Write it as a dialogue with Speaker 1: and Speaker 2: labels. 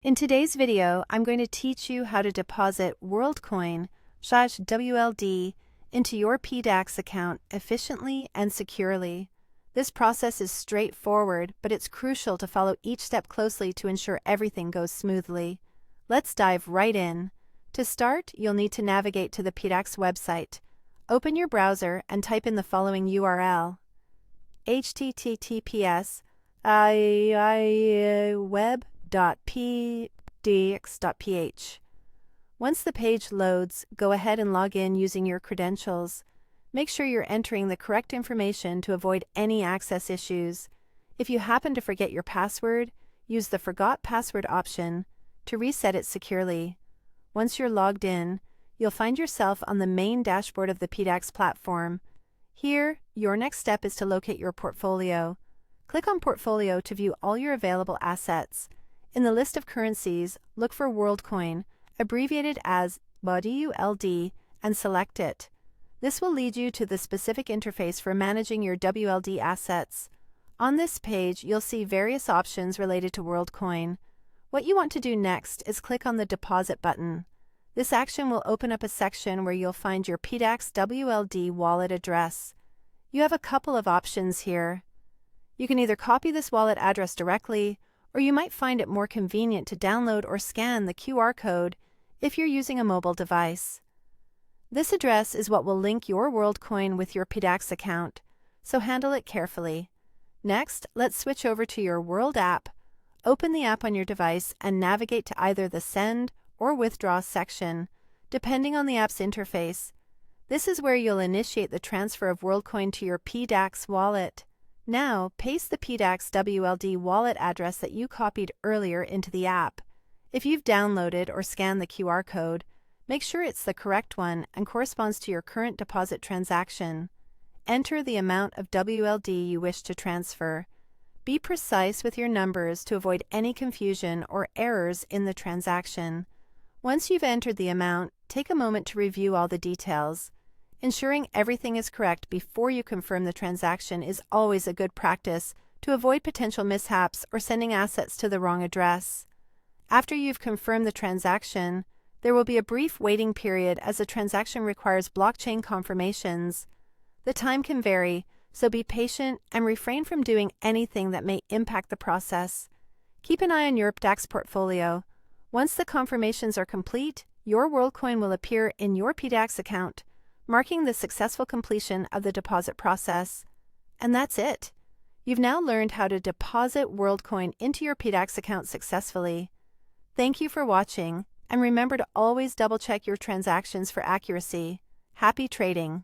Speaker 1: In today's video, I'm going to teach you how to deposit WorldCoin WLD into your PDAX account efficiently and securely. This process is straightforward, but it's crucial to follow each step closely to ensure everything goes smoothly. Let's dive right in. To start, you'll need to navigate to the PDAX website. Open your browser and type in the following URL: https://web.pdx.ph. Once the page loads, go ahead and log in using your credentials. Make sure you're entering the correct information to avoid any access issues. If you happen to forget your password, use the Forgot Password option to reset it securely. Once you're logged in, you'll find yourself on the main dashboard of the PDAX platform. Here, your next step is to locate your portfolio. Click on Portfolio to view all your available assets. In the list of currencies, look for WorldCoin, abbreviated as WLD, and select it. This will lead you to the specific interface for managing your WLD assets. On this page, you'll see various options related to WorldCoin. What you want to do next is click on the Deposit button. This action will open up a section where you'll find your PDAX WLD wallet address. You have a couple of options here. You can either copy this wallet address directly, or you might find it more convenient to download or scan the QR code if you're using a mobile device. This address is what will link your WorldCoin with your PDAX account, so handle it carefully. Next, let's switch over to your World app. Open the app on your device and navigate to either the Send or Withdraw section, depending on the app's interface. This is where you'll initiate the transfer of WorldCoin to your PDAX wallet. Now, paste the PDAX WLD wallet address that you copied earlier into the app. If you've downloaded or scanned the QR code, make sure it's the correct one and corresponds to your current deposit transaction. Enter the amount of WLD you wish to transfer. Be precise with your numbers to avoid any confusion or errors in the transaction. Once you've entered the amount, take a moment to review all the details. Ensuring everything is correct before you confirm the transaction is always a good practice to avoid potential mishaps or sending assets to the wrong address. After you've confirmed the transaction, there will be a brief waiting period as the transaction requires blockchain confirmations. The time can vary, so be patient and refrain from doing anything that may impact the process. Keep an eye on your PDAX portfolio. Once the confirmations are complete, your WorldCoin will appear in your PDAX account, marking the successful completion of the deposit process. And that's it. You've now learned how to deposit WorldCoin into your PDAX account successfully. Thank you for watching, and remember to always double-check your transactions for accuracy. Happy trading!